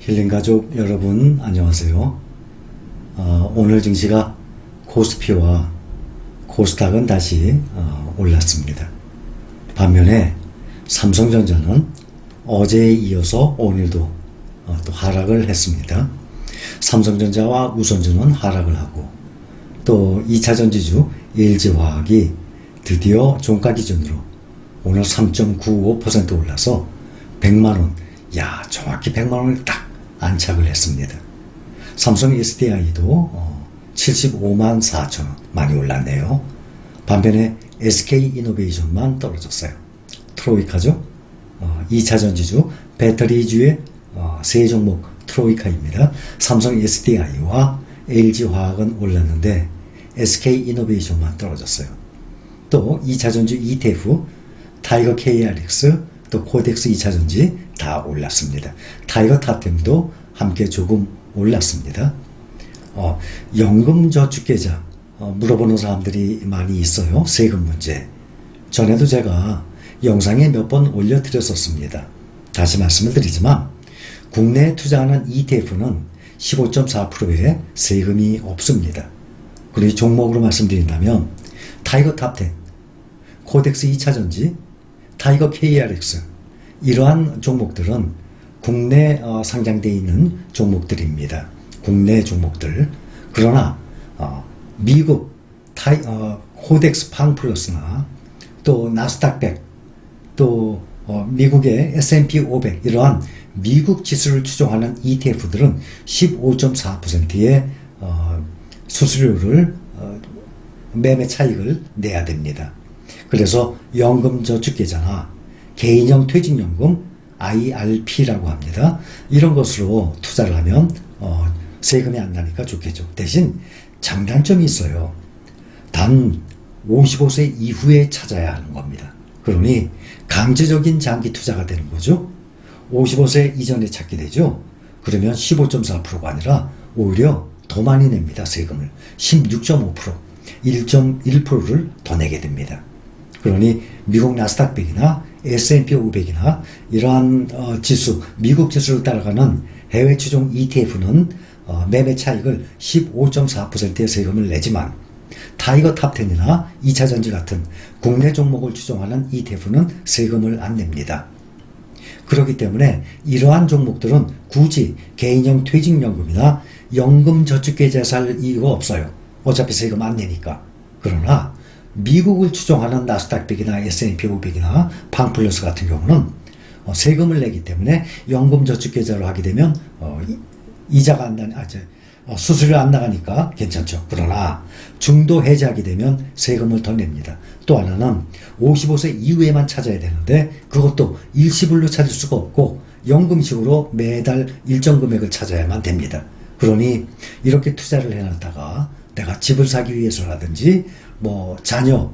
힐링가족 여러분 안녕하세요. 오늘 증시가 코스피와 코스닥은 다시 올랐습니다. 반면에 삼성전자는 어제에 이어서 오늘도 또 하락을 했습니다. 삼성전자와 우선주는 하락을 하고 또 2차전지주 LG화학이 드디어 종가 기준으로 오늘 3.95% 올라서 100만원, 정확히 100만원을 딱 안착을 했습니다. 삼성 SDI도 75만 4천원 많이 올랐네요. 반면에 SK이노베이션만 떨어졌어요. 트로이카죠. 2차전지주 배터리주의 세 종목 트로이카입니다. 삼성 SDI와 LG화학은 올랐는데 SK이노베이션만 떨어졌어요. 또 2차전지 ETF 타이거 KRX 또 코덱스 2차전지 다 올랐습니다. 타이거 탑템도 함께 조금 올랐습니다. 연금저축계좌 물어보는 사람들이 많이 있어요. 세금 문제. 전에도 제가 영상에 몇 번 올려드렸었습니다. 다시 말씀을 드리지만 국내에 투자하는 ETF는 15.4%의 세금이 없습니다. 그리고 종목으로 말씀드린다면 타이거 탑10, 코덱스 2차전지, 타이거 KRX 이러한 종목들은 국내 상장되어 있는 종목들입니다. 국내 종목들. 그러나 미국 코덱스 팡 플러스나 또 나스닥 100, 또 미국의 S&P 500 이러한 미국 지수를 추종하는 ETF들은 15.4%의 수수료를 매매 차익을 내야 됩니다. 그래서 연금저축계좌나 개인형 퇴직연금 IRP라고 합니다. 이런 것으로 투자를 하면 세금이 안 나니까 좋겠죠. 대신 장단점이 있어요. 단 55세 이후에 찾아야 하는 겁니다. 그러니 강제적인 장기 투자가 되는 거죠. 55세 이전에 찾게 되죠. 그러면 15.4%가 아니라 오히려 더 많이 냅니다. 세금을 16.5%, 1.1%를 더 내게 됩니다. 그러니 미국 나스닥 100이나 S&P 500이나 이러한 지수, 미국 지수를 따라가는 해외 추종 ETF는 매매 차익을 15.4%의 세금을 내지만 타이거 탑10이나 2차전지 같은 국내 종목을 추종하는 ETF는 세금을 안 냅니다. 그렇기 때문에 이러한 종목들은 굳이 개인형 퇴직연금이나 연금저축계좌 살 이유가 없어요. 어차피 세금 안 내니까. 그러나 미국을 추종하는 나스닥 100이나 S&P 500이나 팡플러스 같은 경우는 세금을 내기 때문에 연금저축계좌로 하게 되면 이자가 안 나니 수수료 안 나가니까 괜찮죠. 그러나 중도 해지하게 되면 세금을 더 냅니다. 또 하나는 55세 이후에만 찾아야 되는데 그것도 일시불로 찾을 수가 없고 연금식으로 매달 일정 금액을 찾아야만 됩니다. 그러니 이렇게 투자를 해놨다가 내가 집을 사기 위해서라든지 자녀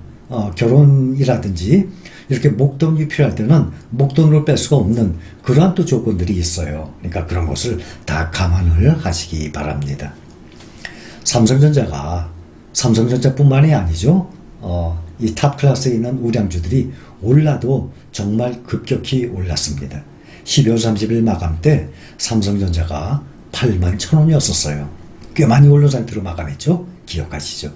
결혼이라든지 이렇게 목돈이 필요할 때는 목돈으로 뺄 수가 없는 그러한 또 조건들이 있어요. 그러니까 그런 것을 다 감안을 하시기 바랍니다. 삼성전자뿐만이 아니죠. 이 탑 클래스에 있는 우량주들이 올라도 정말 급격히 올랐습니다. 12월 30일 마감 때 삼성전자가 81,000원이었었어요. 꽤 많이 오른 상태로 마감했죠. 기억하시죠?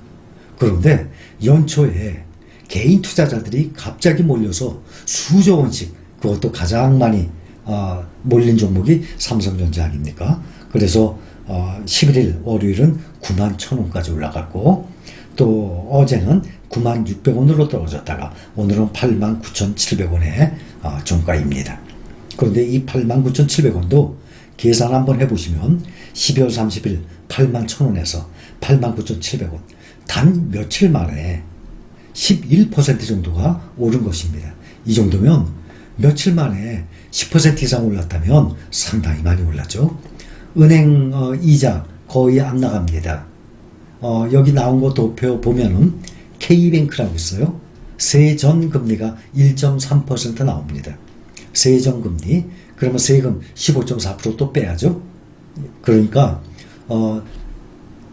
그런데 연초에 개인 투자자들이 갑자기 몰려서 수조 원씩, 그것도 가장 많이 몰린 종목이 삼성전자 아닙니까? 그래서 11일 월요일은 91,000원까지 올라갔고 또 어제는 96,600원으로 떨어졌다가 오늘은 89,700원의 종가입니다. 그런데 이 89,700원도 계산 한번 해보시면 12월 30일 81,000원에서 89,700원 단 며칠 만에 11% 정도가 오른 것입니다. 이 정도면 며칠 만에 10% 이상 올랐다면 상당히 많이 올랐죠. 은행 이자 거의 안 나갑니다. 여기 나온 거 도표 보면은 K뱅크라고 있어요. 세전 금리가 1.3% 나옵니다. 세전 금리. 그러면 세금 15.4% 또 빼야죠. 그러니까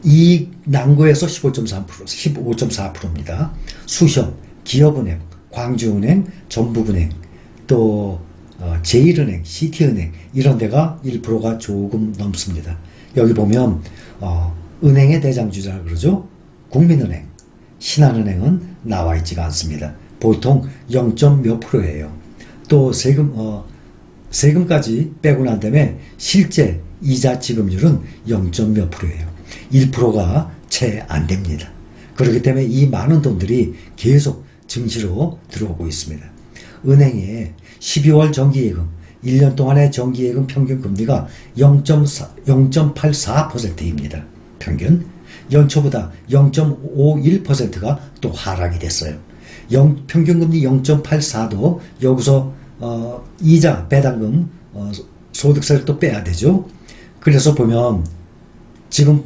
이익 난 거에서 15.3%, 15.4%입니다. 수협, 기업은행, 광주은행, 전북은행, 또 제1은행, 시티은행 이런 데가 1%가 조금 넘습니다. 여기 보면 은행의 대장주자 그러죠. 국민은행, 신한은행은 나와 있지가 않습니다. 보통 0. 몇 %예요. 또 세금까지 빼고 난 다음에 실제 이자 지급률은 0. 몇 %예요. 1%가 채 안 됩니다. 그렇기 때문에 이 많은 돈들이 계속 증시로 들어오고 있습니다. 은행에 12월 정기예금, 1년 동안의 정기예금 평균 금리가 0.84%입니다. 평균. 연초보다 0.51%가 또 하락이 됐어요. 평균 금리 0.84도 여기서 이자, 배당금, 소득세를 또 빼야 되죠. 그래서 보면 지금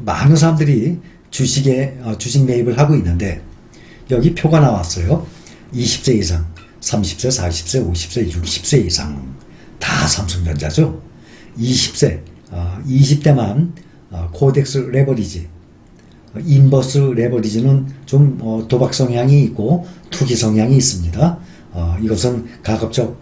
많은 사람들이 주식 매입을 하고 있는데 여기 표가 나왔어요. 20세 이상, 30세, 40세, 50세, 60세 이상 다 삼성전자죠. 20대만 코덱스 레버리지, 인버스 레버리지는 좀 도박 성향이 있고 투기 성향이 있습니다. 이것은 가급적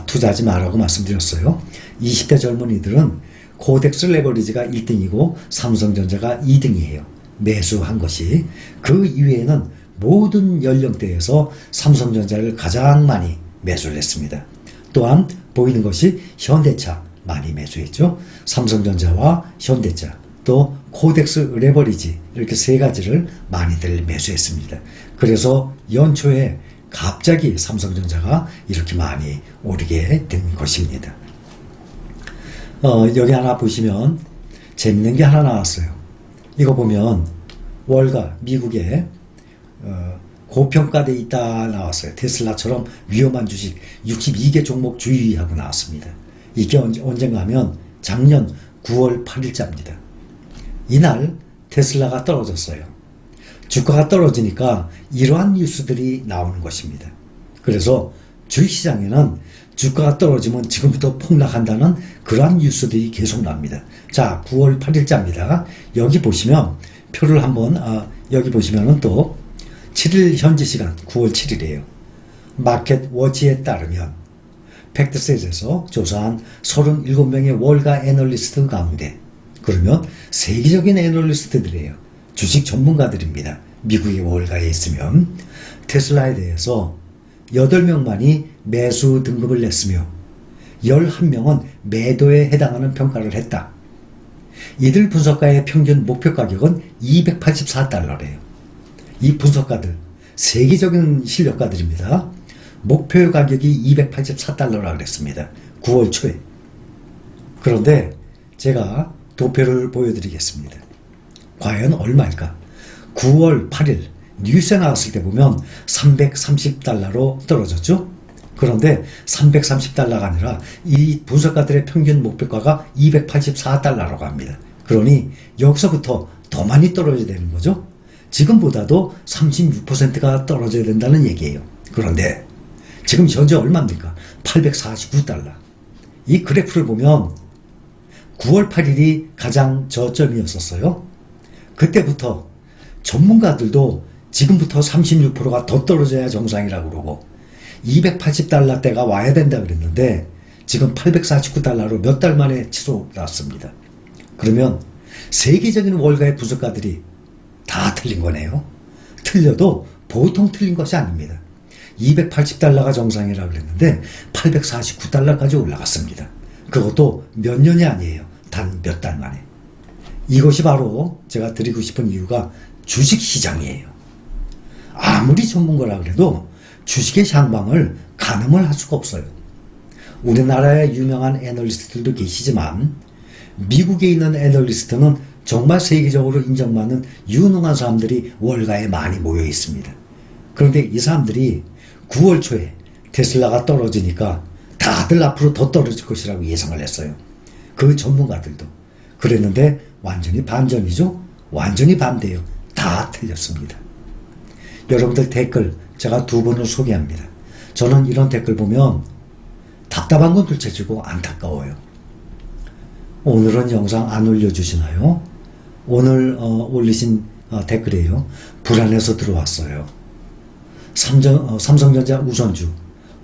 투자하지 말라고 말씀드렸어요. 20대 젊은이들은 코덱스 레버리지가 1등이고 삼성전자가 2등이에요. 매수한 것이. 그 이외에는 모든 연령대에서 삼성전자를 가장 많이 매수를 했습니다. 또한 보이는 것이 현대차 많이 매수했죠. 삼성전자와 현대차, 또 코덱스 레버리지 이렇게 세 가지를 많이들 매수했습니다. 그래서 연초에 갑자기 삼성전자가 이렇게 많이 오르게 된 것입니다. 여기 하나 보시면 재밌는 게 하나 나왔어요. 이거 보면 월가 미국에 고평가돼 있다 나왔어요. 테슬라처럼 위험한 주식 62개 종목 주의하고 나왔습니다. 이게 언젠가 하면 작년 9월 8일자입니다. 이날 테슬라가 떨어졌어요. 주가가 떨어지니까 이러한 뉴스들이 나오는 것입니다. 그래서 주식시장에는 주가가 떨어지면 지금부터 폭락한다는 그러한 뉴스들이 계속 납니다. 자, 9월 8일자입니다. 여기 보시면 표를 한번 여기 보시면은 또 7일 현지 시간 9월 7일이에요. 마켓 워치에 따르면 팩트셋에서 조사한 37명의 월가 애널리스트 가운데, 그러면 세계적인 애널리스트들이에요. 주식 전문가들입니다. 미국의 월가에 있으면 테슬라에 대해서 8명만이 매수 등급을 냈으며 11명은 매도에 해당하는 평가를 했다. 이들 분석가의 평균 목표 가격은 284달러래요. 이 분석가들, 세계적인 실력가들입니다. 목표 가격이 284달러라 그랬습니다. 9월 초에. 그런데 제가 도표를 보여드리겠습니다. 과연 얼마일까? 9월 8일 뉴스에 나왔을 때 보면 330달러로 떨어졌죠? 그런데 330달러가 아니라 이 분석가들의 평균 목표가가 284달러라고 합니다. 그러니 여기서부터 더 많이 떨어져야 되는 거죠? 지금보다도 36%가 떨어져야 된다는 얘기예요. 그런데 지금 현재 얼마입니까? 849달러. 이 그래프를 보면 9월 8일이 가장 저점이었었어요. 그때부터 전문가들도 지금부터 36%가 더 떨어져야 정상이라고 그러고 280달러대가 와야 된다 그랬는데 지금 849달러로 몇 달 만에 치솟 났습니다. 그러면 세계적인 월가의 분석가들이 다 틀린 거네요. 틀려도 보통 틀린 것이 아닙니다. 280달러가 정상이라고 그랬는데 849달러까지 올라갔습니다. 그것도 몇 년이 아니에요. 단 몇 달 만에. 이것이 바로 제가 드리고 싶은 이유가 주식시장이에요. 아무리 전문가라 그래도 주식의 향방을 가늠을 할 수가 없어요. 우리나라의 유명한 애널리스트들도 계시지만 미국에 있는 애널리스트는 정말 세계적으로 인정받는 유능한 사람들이 월가에 많이 모여 있습니다. 그런데 이 사람들이 9월 초에 테슬라가 떨어지니까 다들 앞으로 더 떨어질 것이라고 예상을 했어요. 그 전문가들도. 그랬는데 완전히 반전이죠. 완전히 반대예요. 다 틀렸습니다. 여러분들 댓글 제가 두 분을 소개합니다. 저는 이런 댓글 보면 답답한 건 둘째치고 안타까워요. 오늘은 영상 안 올려주시나요? 오늘 올리신 댓글이에요. 불안해서 들어왔어요. 삼성전자 우선주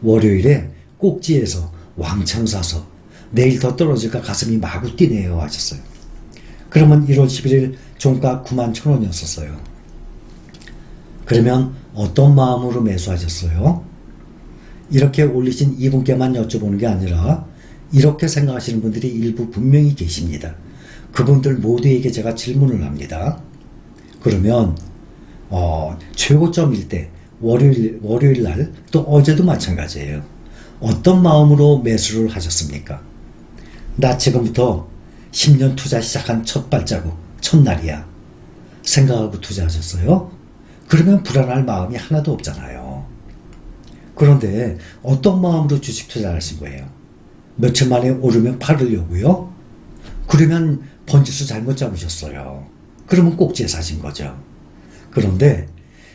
월요일에 꼭지에서 왕창 사서 내일 더 떨어질까 가슴이 마구 뛰네요 하셨어요. 그러면 1월 11일 종가 91,000원이었었어요. 그러면 어떤 마음으로 매수하셨어요? 이렇게 올리신 이분께만 여쭤보는 게 아니라 이렇게 생각하시는 분들이 일부 분명히 계십니다. 그분들 모두에게 제가 질문을 합니다. 그러면 최고점일 때 월요일 날 또 어제도 마찬가지예요. 어떤 마음으로 매수를 하셨습니까? 나 지금부터 10년 투자 시작한 첫 발자국, 첫날이야. 생각하고 투자하셨어요? 그러면 불안할 마음이 하나도 없잖아요. 그런데 어떤 마음으로 주식 투자를 하신 거예요? 며칠 만에 오르면 팔으려고요? 그러면 번지수 잘못 잡으셨어요. 그러면 꼭지에 사신 거죠. 그런데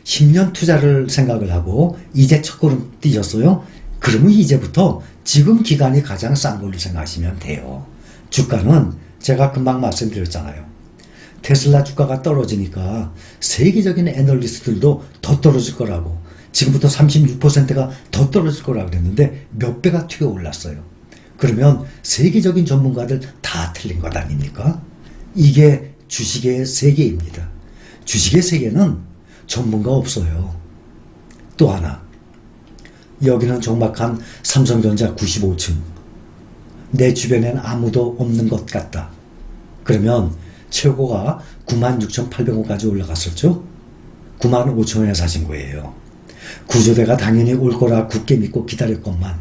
10년 투자를 생각을 하고 이제 첫걸음 뛰셨어요? 그러면 이제부터 지금 기간이 가장 싼 걸로 생각하시면 돼요. 주가는 제가 금방 말씀드렸잖아요. 테슬라 주가가 떨어지니까 세계적인 애널리스트들도 더 떨어질 거라고, 지금부터 36%가 더 떨어질 거라고 그랬는데 몇 배가 튀어 올랐어요. 그러면 세계적인 전문가들 다 틀린 것 아닙니까? 이게 주식의 세계입니다. 주식의 세계는 전문가 없어요. 또 하나, 여기는 정막한 삼성전자 95층. 내 주변엔 아무도 없는 것 같다. 그러면 최고가 96,800원까지 올라갔었죠? 95,000원에 사신 거예요. 구조대가 당연히 올 거라 굳게 믿고 기다렸건만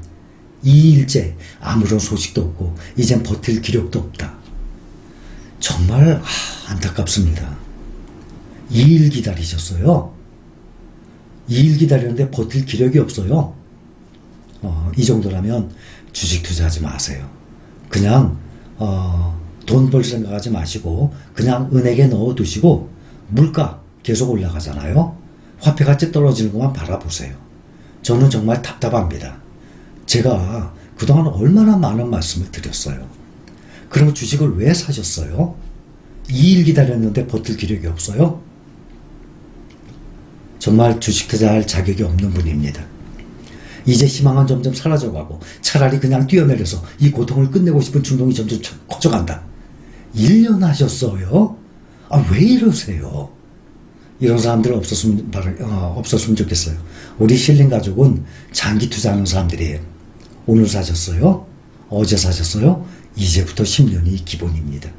2일째 아무런 소식도 없고 이젠 버틸 기력도 없다. 정말 안타깝습니다. 2일 기다리셨어요. 2일 기다렸는데 버틸 기력이 없어요. 이 정도라면 주식 투자하지 마세요. 그냥 돈 벌 생각하지 마시고 그냥 은행에 넣어두시고 물가 계속 올라가잖아요. 화폐가치 떨어지는 것만 바라보세요. 저는 정말 답답합니다. 제가 그동안 얼마나 많은 말씀을 드렸어요. 그럼 주식을 왜 사셨어요? 2일 기다렸는데 버틸 기력이 없어요? 정말 주식 투자할 자격이 없는 분입니다. 이제 희망은 점점 사라져가고 차라리 그냥 뛰어내려서 이 고통을 끝내고 싶은 충동이 점점 커져간다. 1년 하셨어요? 왜 이러세요? 이런 사람들 없었으면 좋겠어요. 우리 실린 가족은 장기 투자하는 사람들이에요. 오늘 사셨어요? 어제 사셨어요? 이제부터 10년이 기본입니다.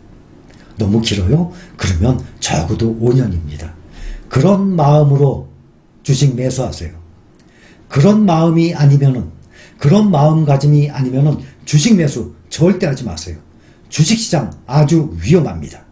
너무 길어요? 그러면 적어도 5년입니다. 그런 마음으로 주식 매수하세요. 그런 마음이 아니면은, 그런 마음가짐이 아니면은 주식 매수 절대 하지 마세요. 주식시장 아주 위험합니다.